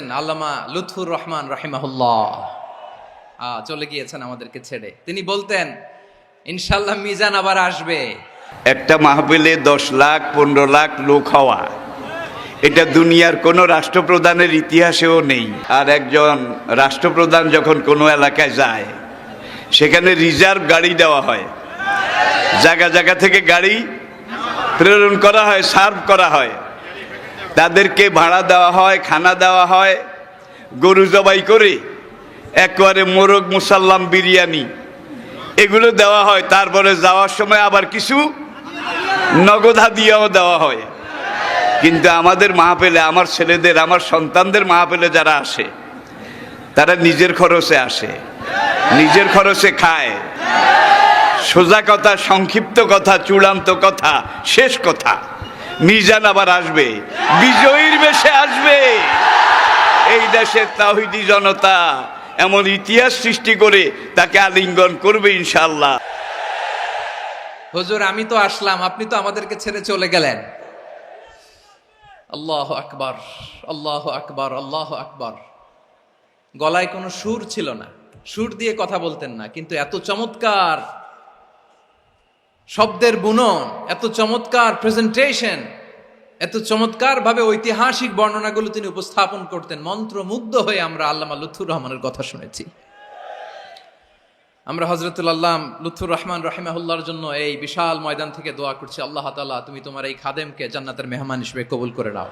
আল্লামা লুৎফুর রহমান রাহিমাহুল্লাহ চলে গিয়েছেন আমাদেরকে ছেড়ে। তিনি বলতেন, ইনশাল্লাহ মিজান আবার আসবে। একটা মাহফিলে 10 লাখ 15 লাখ লোক হওয়া, এটা দুনিয়ার কোনো রাষ্ট্রপ্রধানের ইতিহাসেও নেই। আর একজন রাষ্ট্রপ্রধান যখন কোনো এলাকায় যায়, সেখানে রিজার্ভ গাড়ি দেওয়া হয়, জায়গা জায়গা থেকে গাড়ি প্রেরণ করা হয়, সার্ভ করা হয়, তাদেরকে ভাড়া দেওয়া হয়, খানা দেওয়া হয়, গরু জবাই করে একবারে মোরগ মুসাল্লাম বিরিয়ানি এগুলো দেওয়া হয়। তারপরে যাওয়ার সময় আবার কিছু নগদ হাদিয়াও দেওয়া হয়। কিন্তু আমাদের মাহফিলে, আমার ছেলেদের, আমার সন্তানদের মাহফিলে যারা আসে, তারা নিজের খরচে আসে, নিজের খরচে খায়। সোজা কথা, সংক্ষিপ্ত কথা, চূড়ান্ত কথা, শেষ কথা, মিজান আবার আসবে, বিজয়ীর বেশে আসবে। এই দেশের তাওহীদি জনতা এমন ইতিহাস সৃষ্টি করে তাকে আলিঙ্গন করবে ইনশাআল্লাহ। হুজুর, আমি তো আসলাম, আপনি তো আমাদেরকে ছেড়ে চলে গেলেন। আল্লাহু আকবার, আল্লাহু আকবার, আল্লাহু আকবার। গলায় কোনো সুর ছিল না, সুর দিয়ে কথা বলতেন না, কিন্তু এত চমৎকার শব্দের বুনন, এত চমৎকার প্রেজেন্টেশন, এত চমৎকার ভাবে ঐতিহাসিক বর্ণনাগুলো তিনি উপস্থাপন করতেন। মন্ত্রমুগ্ধ হয়ে আমরা আল্লামা লুৎফুর রহমানের কথা শুনেছি। আমরা হযরতুল আল্লাম লুৎফুর রহমান রাহিমাহুল্লাহর জন্য এই বিশাল ময়দান থেকে দোয়া করছি, আল্লাহ তাআলা তুমি তোমার এই খাদেমকে জান্নাতের মেহমান হিসেবে কবুল করে নাও।